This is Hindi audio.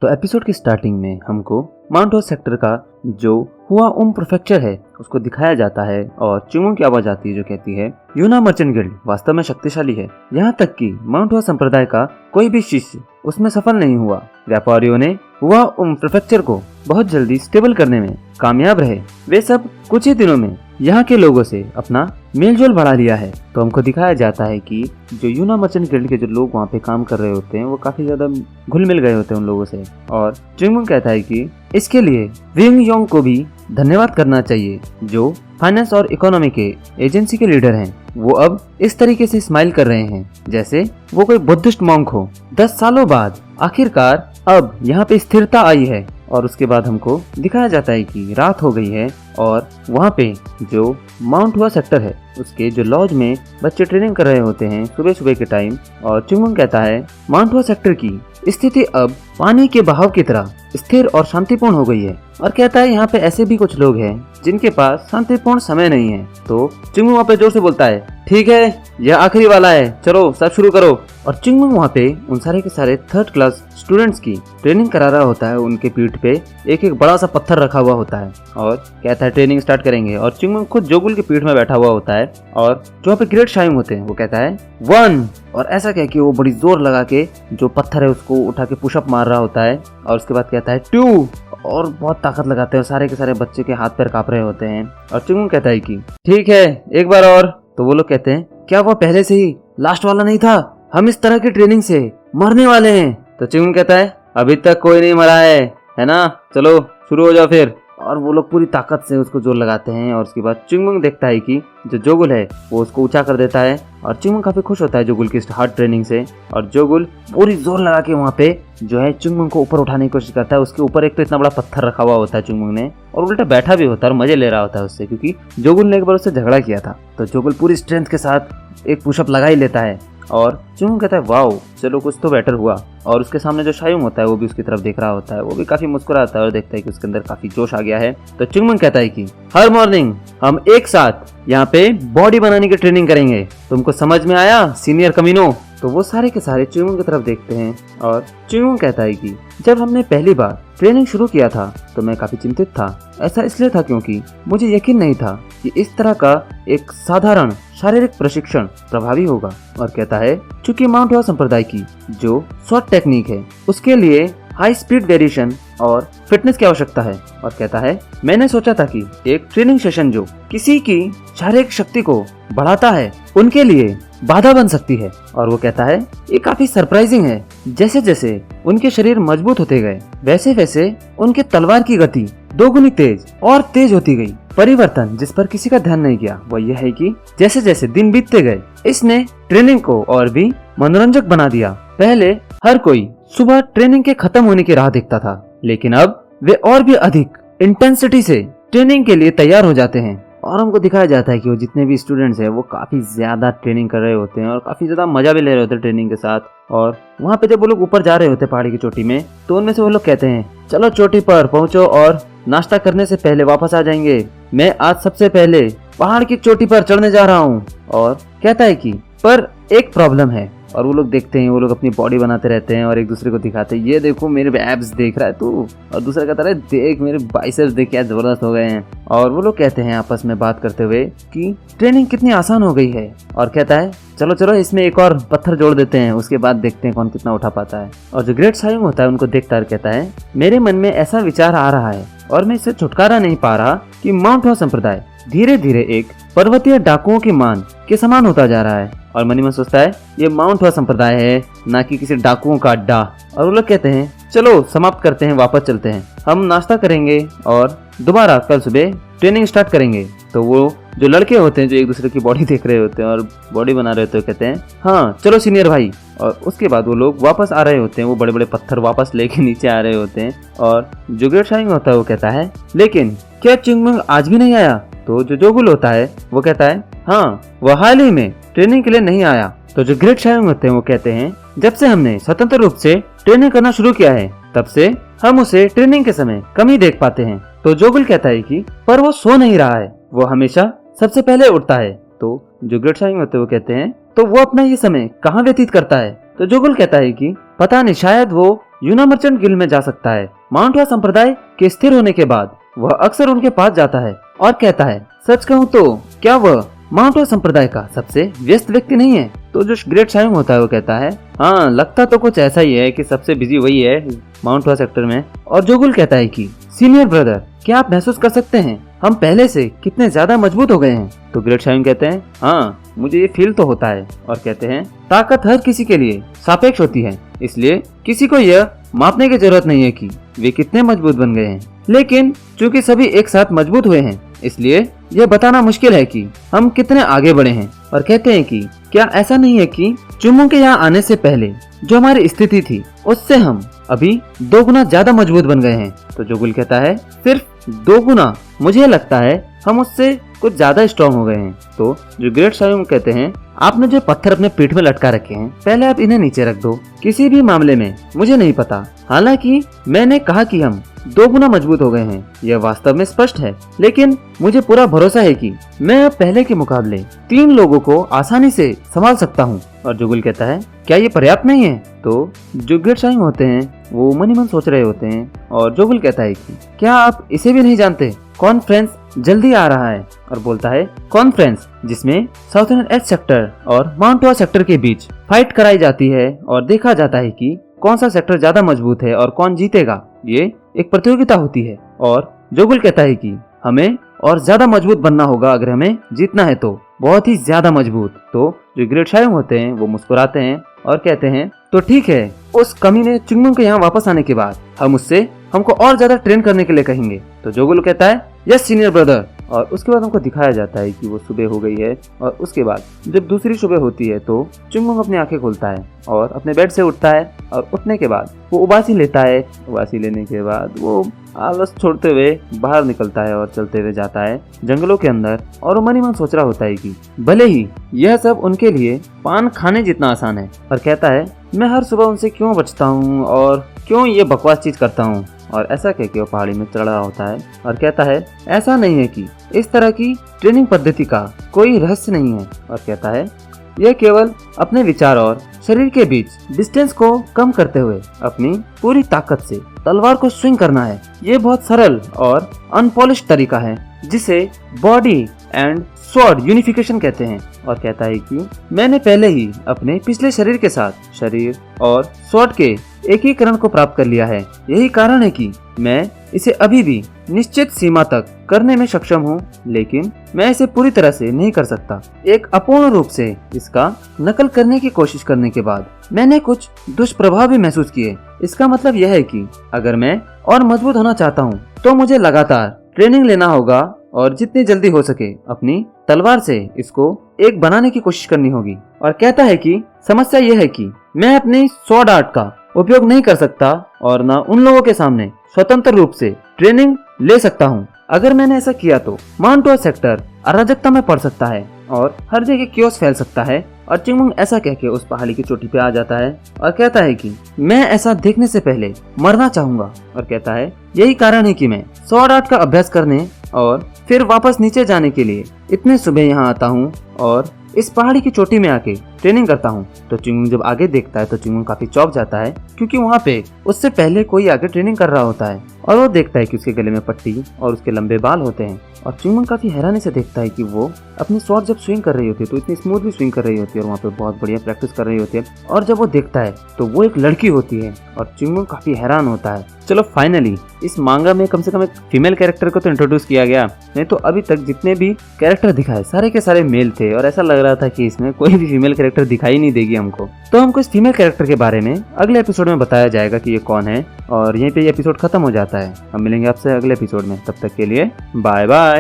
तो एपिसोड की स्टार्टिंग में हमको माउंट हो सेक्टर का जो हुआ प्रीफेक्चर है उसको दिखाया जाता है और चिंगू की आवाज आती है जो कहती है यूना मर्चेंट गिल्ड वास्तव में शक्तिशाली है। यहाँ तक कि माउंट हुआ संप्रदाय का कोई भी शिष्य उसमें सफल नहीं हुआ। व्यापारियों ने हुआ प्रीफेक्चर को बहुत जल्दी स्टेबल करने में कामयाब रहे। वे सब कुछ ही दिनों में यहाँ के लोगों से अपना मेलजोल बढ़ा लिया है। तो हमको दिखाया जाता है कि जो यूना मर्चेंट गिल्ड के जो लोग वहाँ पे काम कर रहे होते हैं वो काफी ज्यादा घुल मिल गए होते हैं उन लोगों से। और चिंगू कहता है कि इसके लिए विंग योंग को भी धन्यवाद करना चाहिए जो फाइनेंस और इकोनॉमी के एजेंसी के लीडर हैं। वो अब इस तरीके से स्माइल कर रहे हैं जैसे वो कोई बुद्धिस्ट मॉन्क हो। 10 सालों बाद आखिरकार अब यहाँ पे स्थिरता आई है। और उसके बाद हमको दिखाया जाता है कि रात हो गई है और वहाँ पे जो माउंट हुआ सेक्टर है उसके जो लॉज में बच्चे ट्रेनिंग कर रहे होते हैं सुबह सुबह के टाइम। और चिंगू कहता है माउंट हुआ सेक्टर की स्थिति अब पानी के बहाव की तरह स्थिर और शांतिपूर्ण हो गई है। और कहता है यहाँ पे ऐसे भी कुछ लोग हैं जिनके पास शांतिपूर्ण समय नहीं है। तो चिंगू वहाँ पे जोर से बोलता है ठीक है यह आखिरी वाला है, चलो सब शुरू करो। और चिंगू वहाँ पे उन सारे के सारे 3rd क्लास स्टूडेंट्स की ट्रेनिंग करा रहा होता है। उनके पीठ पे एक एक बड़ा सा पत्थर रखा हुआ होता है और कहता है ट्रेनिंग स्टार्ट करेंगे। और चिंगू खुद जोगुल के पीठ में बैठा हुआ होता है और जो वहाँ पे ग्रेट शाइम होते हैं वो कहता है 1 और ऐसा कह के वो बड़ी जोर लगा के जो पत्थर है उसको उठा के पुशअप मार रहा होता है। और उसके बाद कहता है 2 और बहुत ताकत लगाते हैं। सारे के सारे बच्चे के हाथ पैर कांप रहे होते हैं। और चिंगू कहता है कि ठीक है एक बार और। तो वो लोग कहते हैं क्या वो पहले से ही लास्ट वाला नहीं था, हम इस तरह की ट्रेनिंग से मरने वाले हैं। तो चिंगू कहता है अभी तक कोई नहीं मरा है ना, चलो शुरू हो जाओ फिर। और वो लोग पूरी ताकत से उसको जोर लगाते हैं। और उसके बाद चिंगू देखता है कि जो जोगुल है वो उसको ऊंचा कर देता है। और चिंगू काफी खुश होता है जोगुल की हार्ड ट्रेनिंग से। और जोगुल पूरी जोर लगा के वहाँ पे जो है चिंगू को ऊपर उठाने की कोशिश करता है। उसके ऊपर एक तो इतना बड़ा पत्थर रखा हुआ होता है चिंगू ने और उल्टा बैठा भी होता है और मजे ले रहा होता है उससे, क्योंकि जोगुल ने एक बार उससे झगड़ा किया था। तो जोगुल पूरी स्ट्रेंथ के साथ एक पुशअप लगा ही लेता है। और चिंगू कहता है वाओ चलो कुछ तो बेटर हुआ। और उसके सामने जो शायुंग होता है वो भी उसकी तरफ देख रहा होता है। वो भी काफी मुस्कुराता है और देखता है कि उसके अंदर काफी जोश आ गया है। तो चिंगू कहता है कि हर मॉर्निंग हम एक साथ यहाँ पे बॉडी बनाने की ट्रेनिंग करेंगे, तुमको समझ में आया सीनियर कमीनो। तो वो सारे के सारे चिंगू की तरफ देखते हैं। और चिंगू कहता है कि जब हमने पहली बार ट्रेनिंग शुरू किया था तो मैं काफी चिंतित था। ऐसा इसलिए था क्योंकि मुझे यकीन नहीं था कि इस तरह का एक साधारण शारीरिक प्रशिक्षण प्रभावी होगा। और कहता है चूंकि माउंट हुआ संप्रदाय की जो शॉर्ट टेक्निक है उसके लिए हाई स्पीड वेरिएशन और फिटनेस की आवश्यकता है। और कहता है मैंने सोचा था कि एक ट्रेनिंग सेशन जो किसी की शारीरिक शक्ति को बढ़ाता है उनके लिए बाधा बन सकती है। और वो कहता है ये काफी सरप्राइजिंग है, जैसे जैसे उनके शरीर मजबूत होते गए वैसे वैसे उनके तलवार की गति 2 गुनी तेज होती गई। परिवर्तन जिस पर किसी का ध्यान नहीं गया वो यह है कि जैसे जैसे दिन बीतते गए इसने ट्रेनिंग को और भी मनोरंजक बना दिया। पहले हर कोई सुबह ट्रेनिंग के खत्म होने की राह देखता था, लेकिन अब वे और भी अधिक इंटेंसिटी से ट्रेनिंग के लिए तैयार हो जाते हैं। और हमको दिखाया जाता है कि वो जितने भी स्टूडेंट्स हैं वो काफी ज्यादा ट्रेनिंग कर रहे होते हैं और काफी ज्यादा मजा भी ले रहे होते हैं ट्रेनिंग के साथ। और वहाँ पे जब वो लोग ऊपर जा रहे होते हैं पहाड़ी की चोटी में तो उनमें से वो लोग कहते हैं चलो चोटी पर पहुंचो और नाश्ता करने से पहले वापस आ जाएंगे, मैं आज सबसे पहले पहाड़ की चोटी पर चढ़ने जा रहा हूँ। और कहता है कि पर एक प्रॉब्लम है। और वो लोग देखते हैं वो लोग अपनी बॉडी बनाते रहते हैं और एक दूसरे को दिखाते हैं ये देखो मेरे एब्स देख रहा है तू, और दूसरा कहता है देख मेरे बाइसेप्स देख क्या जबरदस्त हो गए हैं। और वो लोग कहते हैं आपस में बात करते हुए कि ट्रेनिंग कितनी आसान हो गई है। और कहता है चलो चलो इसमें एक और पत्थर जोड़ देते हैं, उसके बाद देखते हैं कौन कितना उठा पाता है। और जो ग्रेट शायुंग होता है उनको देखता कहता है मेरे मन में ऐसा विचार आ रहा है और मैं इससे छुटकारा नहीं पा रहा कि माउंट हुआ संप्रदाय धीरे धीरे एक पर्वतीय डाकुओं की मान के समान होता जा रहा है। और मनी मन सोचता है ये माउंट हुआ संप्रदाय है ना कि किसी डाकुओं का अड्डा। और वो लोग कहते हैं चलो समाप्त करते हैं, वापस चलते हैं, हम नाश्ता करेंगे और दोबारा कल सुबह ट्रेनिंग स्टार्ट करेंगे। तो वो जो लड़के होते हैं जो एक दूसरे की बॉडी देख रहे होते हैं और बॉडी बना रहे होते हैं कहते हैं हाँ चलो सीनियर भाई। और उसके बाद वो लोग वापस आ रहे होते हैं, वो बड़े बड़े पत्थर वापस लेके नीचे आ रहे होते हैं। और जो ग्रेट शाइंग होता है वो कहता है लेकिन क्या चिंगू आज भी नहीं आया? तो जो जोगुल होता है वो कहता है हाँ वह हाल ही में ट्रेनिंग के लिए नहीं आया। तो जो ग्रेट शाइंग होते हैं वो कहते हैं जब से हमने स्वतंत्र रूप से ट्रेनिंग करना शुरू किया है तब से हम उसे ट्रेनिंग के समय कम ही देख पाते हैं। तो जोगुल कहता है कि पर वो सो नहीं रहा है, वो हमेशा सबसे पहले उठता है। तो जो ग्रेट शाइंग होते हैं वो कहते हैं तो वो अपना ये समय कहाँ व्यतीत करता है? तो जोगुल कहता है कि पता नहीं शायद वो यूना मर्चेंट गिल्ड में जा सकता है। माउंट हुआ संप्रदाय के स्थिर होने के बाद वह अक्सर उनके पास जाता है और कहता है, सच कहूँ तो क्या वह माउंट हुआ संप्रदाय का सबसे व्यस्त व्यक्ति नहीं है? तो जो ग्रेट शायोंग होता है वो कहता है, हाँ लगता तो कुछ ऐसा ही है कि सबसे बिजी वही है माउंट हुआ सेक्टर में। और जोगुल कहता है कि सीनियर ब्रदर, क्या आप महसूस कर सकते हैं हम पहले से कितने ज्यादा मजबूत हो गए हैं? तो ग्रेट शायोंग कहते हैं, हाँ मुझे ये फील तो होता है। और कहते हैं, ताकत हर किसी के लिए सापेक्ष होती है, इसलिए किसी को यह मापने की जरूरत नहीं है कि वे कितने मजबूत बन गए हैं। लेकिन चूंकि सभी एक साथ मजबूत हुए हैं, इसलिए यह बताना मुश्किल है कि हम कितने आगे बढ़े हैं। और कहते हैं कि क्या ऐसा नहीं है कि चुम्मों के यहाँ आने से पहले जो हमारी स्थिति थी उससे हम अभी 2 गुना ज्यादा मजबूत बन गए हैं? तो जोगुल कहता है, सिर्फ 2 गुना? मुझे लगता है हम उससे कुछ ज्यादा स्ट्रॉन्ग हो गए हैं। तो जो ग्रेट शायोंग कहते हैं, आपने जो पत्थर अपने पीठ में लटका रखे हैं, पहले आप इन्हें नीचे रख दो। किसी भी मामले में मुझे नहीं पता, हालांकि मैंने कहा कि हम 2 गुना मजबूत हो गए हैं, यह वास्तव में स्पष्ट है। लेकिन मुझे पूरा भरोसा है कि मैं अब पहले के मुकाबले 3 लोगों को आसानी से संभाल सकता हूँ। और जोगुल कहता है, क्या ये पर्याप्त नहीं है? तो जो ग्रेट शायोंग होते हैं वो मन ही मन सोच रहे होते हैं। और जोगुल कहता है कि क्या आप इसे भी नहीं जानते, कॉन्फ्रेंस जल्दी आ रहा है। और बोलता है, कॉन्फ्रेंस जिसमें साउथर्न एज सेक्टर और माउंट हुआ सेक्टर के बीच फाइट कराई जाती है और देखा जाता है कि कौन सा सेक्टर ज्यादा मजबूत है और कौन जीतेगा। ये एक प्रतियोगिता होती है। और जोगुल कहता है कि हमें और ज्यादा मजबूत बनना होगा, अगर हमें जीतना है तो बहुत ही ज्यादा मजबूत। तो जो ग्रेट शायोंग होते हैं वो मुस्कुराते हैं और कहते हैं, तो ठीक है, उस कमीने चुंगमुंग के यहाँ वापस आने के बाद हम उससे हमको और ज्यादा ट्रेन करने के लिए कहेंगे। तो जोगुल कहता है, यस सीनियर ब्रदर। और उसके बाद हमको दिखाया जाता है कि वो सुबह हो गई है। और उसके बाद जब दूसरी सुबह होती है तो चुंगमुंग अपनी आंखें खोलता है और अपने बेड से उठता है। और उठने के बाद वो उबासी लेता है। उबासी लेने के बाद वो आलस छोड़ते हुए बाहर निकलता है और चलते हुए जाता है जंगलों के अंदर। और वो मन ही मन सोच रहा होता है कि भले ही यह सब उनके लिए पान खाने जितना आसान है, पर कहता है, मैं हर सुबह उनसे क्यों बचता हूँ और क्यों ये बकवास चीज करता हूँ। और ऐसा कह के वो पहाड़ी में चढ़ रहा होता है और कहता है, ऐसा नहीं है कि इस तरह की ट्रेनिंग पद्धति का कोई रहस्य नहीं है। और कहता है, यह केवल अपने विचार और शरीर के बीच डिस्टेंस को कम करते हुए अपनी पूरी ताकत से तलवार को स्विंग करना है। ये बहुत सरल और अनपॉलिश तरीका है जिसे बॉडी एंड स्वॉर्ड यूनिफिकेशन कहते हैं। और कहता है कि मैंने पहले ही अपने पिछले शरीर के साथ शरीर और स्वॉर्ड के एकीकरण को प्राप्त कर लिया है। यही कारण है कि मैं इसे अभी भी निश्चित सीमा तक करने में सक्षम हूँ, लेकिन मैं इसे पूरी तरह से नहीं कर सकता। एक अपूर्ण रूप से इसका नकल करने की कोशिश करने के बाद मैंने कुछ दुष्प्रभाव भी महसूस किए। इसका मतलब यह है कि अगर मैं और मजबूत होना चाहता हूँ तो मुझे लगातार ट्रेनिंग लेना होगा और जितनी जल्दी हो सके अपनी तलवार से इसको एक बनाने की कोशिश करनी होगी। और कहता है कि समस्या यह है कि मैं अपनी स्वॉर्ड आर्ट का उपयोग नहीं कर सकता और न उन लोगों के सामने स्वतंत्र रूप से ट्रेनिंग ले सकता हूँ। अगर मैंने ऐसा किया तो माउंट हुआ सेक्टर अराजकता में पड़ सकता है और हर जगह क्योस फैल सकता है। और चिंगमुंग ऐसा कह के उस पहाड़ी की चोटी पे आ जाता है और कहता है कि मैं ऐसा देखने से पहले मरना चाहूंगा। और कहता है, यही कारण है कि मैं स्वॉर्ड आर्ट का अभ्यास करने और फिर वापस नीचे जाने के लिए इतने सुबह यहाँ आता हूँ और इस पहाड़ी की चोटी में आके ट्रेनिंग करता हूँ। तो चिंगमुंग जब आगे देखता है तो चिंगमुंग काफी चौंक जाता है, क्योंकि वहाँ पे उससे पहले कोई आगे ट्रेनिंग कर रहा होता है। और वो देखता है कि उसके गले में पट्टी और उसके लंबे बाल होते हैं। और चिंगमुंग काफी हैरानी से देखता है कि वो अपनी स्वॉर्ड जब स्विंग कर रही होती है तो इतनी स्मूथली स्विंग कर रही होती है और वहाँ पे बहुत बढ़िया प्रैक्टिस कर रही होती है। और जब वो देखता है तो वो एक लड़की होती है और चिंगमुंग काफी हैरान होता है। चलो फाइनली इस मांगा में कम से कम एक फीमेल कैरेक्टर को तो इंट्रोड्यूस किया गया, नहीं तो अभी तक जितने भी कैरेक्टर दिखाए सारे के सारे मेल थे और ऐसा लग रहा था कि इसमें कोई भी फीमेल कैरेक्टर दिखाई नहीं देगी हमको। तो हमको इस फीमेल कैरेक्टर के बारे में अगले एपिसोड में बताया जाएगा कि ये कौन है। और यहीं पे ये एपिसोड खत्म हो जाता है। हम मिलेंगे आपसे अगले एपिसोड में, तब तक के लिए बाय बाय।